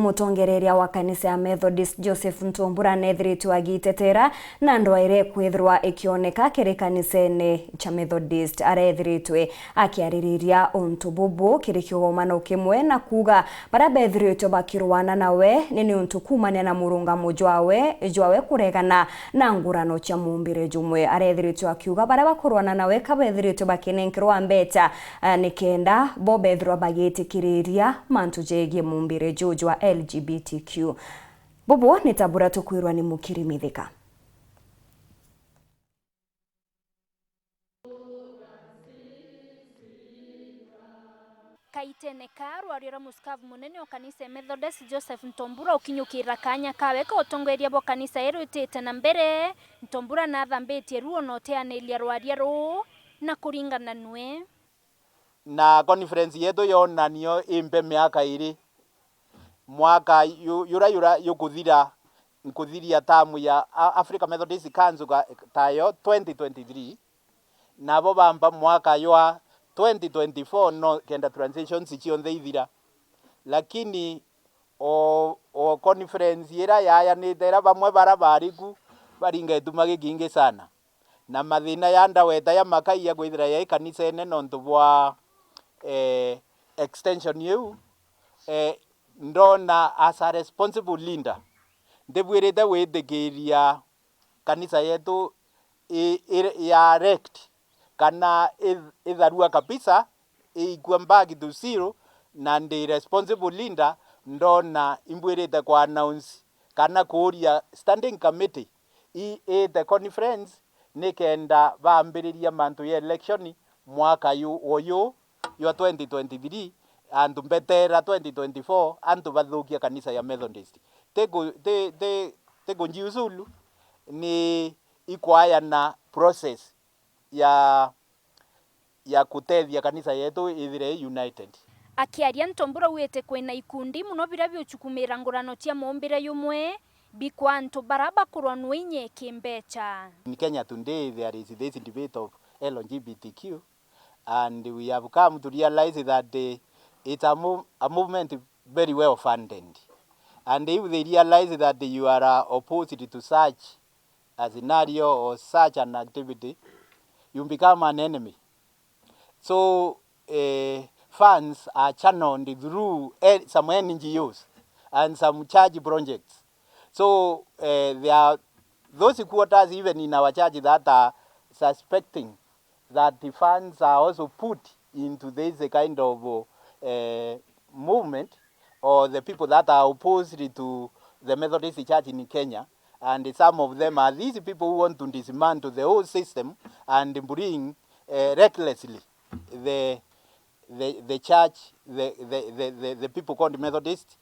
mutongereria wa kanisa ya Methodist Joseph Ntombura nethiritwe AUGITE na ndwaire kwithirwa ikioneka kiri kanisene cha Methodist arethiritwe akiaririria untu bubu kiri kigomano kimwe na kuga bara bethiritwe bakirwana nawe nini untu kumania na murungamo jwawe kuregana na ngurano cha mumbire jumwe arethiritwe akiuga bara bakurwana nawe kabethiritwe bakinenkirwa mbeta ni KENDA bo bethirwa bagitikiria mantu jegie mumbire jujwa LGBTQ. Bobo Ntombura tukwirwa ni mukirimithika. Kaitene karwarira muskavu munene wa kanisa Methodist Joseph Ntombura ukinyukira kanya kawe ka utongeria bo kanisa erutite na mbere Ntombura na thambitie ruo no teanelia rwaria ru na kuringana nwe na conference yetu yonanio impe miaka iri mwaka yura yukuthiria tamu ya Africa Methodist Council tayo 2023 nabo bamba mwaka ywa 2024 no kenda transition sichionde ithira lakini o conference yera yaya nitera bamwe barabariku baringa etumage kinge sana na mathina yanda weta ya makai ya gwithira ya kanisa ene nontu bwa extension yu ndona as a responsible leader ndebwirite withikiria kanisa yetu ya rect kana itharua kabisa ikua back to zero na ndi responsible leader ndona imbwirite kwa announce kana kuria standing committee the conference nikenda baambiriria mantu ya election mwaka oyo yo 2023 antu mbetera 2024 antu bathukia kanisa ya Methodist tego njiuzulu ni ikwaya na process ya kutethia kanisa yetu ithire united. Akiaria Ntombura wete kwena ikundi muno bira byochukumira ngurano tia mumbire yumwe bikwantu baraba kurwanwa inye kimbecha. In Kenya today there is this debate of LGBTQ and we have come to realize that it's a movement very well funded, and if they realize that you are opposed to such a scenario or such an activity, you become an enemy. So funds are channeled through some NGOs and some church projects. So there are those quarters even in our church that are suspecting that the funds are also put into this kind of movement, or the people that are opposed to the Methodist Church in Kenya, and some of them are these people who want to dismantle the whole system and bring recklessly the church, the people called Methodist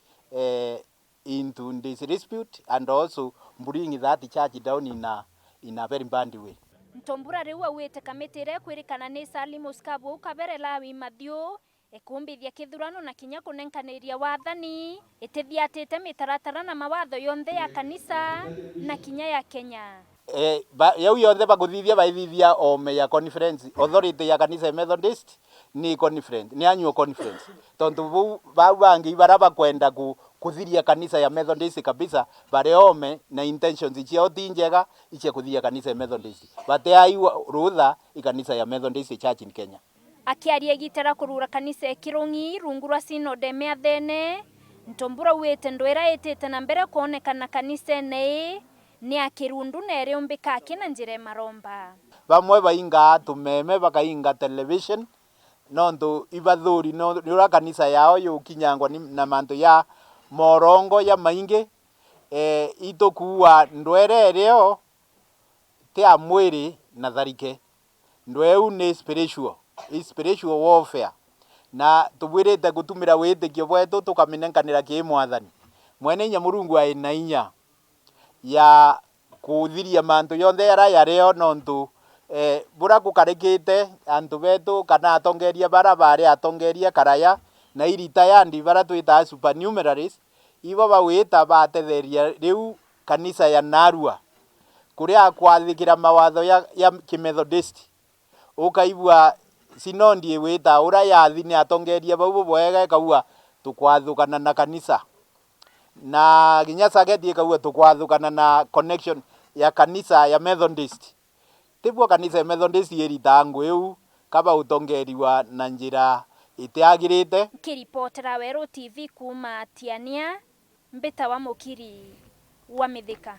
into this dispute, and also bring that church down in a very bad way. Ntombura rewa wete kametire kwirikana ni sali muskabu kabere lawi mathio ekumbithia kithurano na kinya kunenkaniria wathani itithiatite mitaratara na mawatho yonthe ya kanisa na kinya ya Kenya. Yau yonthe bakuthithia baithithia ome ya conference authority ya kanisa Methodist ni conference ni annual conference tondu bau bangi baraba kwenda kuthiria kanisa ya Methodist kabisa bare ome na intentions ciao tinjega iche kuthia kanisa Methodist bate aiwa rutha ikanisa ya Methodist Church in Kenya. Akiaria gitara kurura kanisa ekirungi rungura sinode meathene Ntombura wete ndwera etete na mbere kuonekana kanisa ni akirundu nere umbika kina njire maromba bamwe bainga tumeme bakainga television nondu ibathuri no kanisa yao yukinyangwa na mantu ya morongo ya maingi itokuwa ndwere reo te amwiri na tharike ndweu ni spiritual warfare na tubwirite gutumira witikio bwetu tukaminenkanira ki mwathani mwene nya Murungu aina inya ya kuthiria mantu yonthe yareo nontu bura kukarikite antu betu kana atongeria barabare atongeria karaya na irita yandi bara twita supernumeraries ibo bawita batetheria riu kanisa ya narua kuria kwathikira mawatho ya kimethodist ukaigua sinondi wita ura yathi ni atongeria bau bwega kaua tukwathukana na kanisa na ginya sageti kaua tukwathukana na connection ya kanisa ya Methodist tibwo kanisa ya Methodist yerita ngwiu kaba utongeriwa na njira itiagirite. Kiripotera Werũ TV kuma Tiania, Mbita wa Mukiri wa Mithika.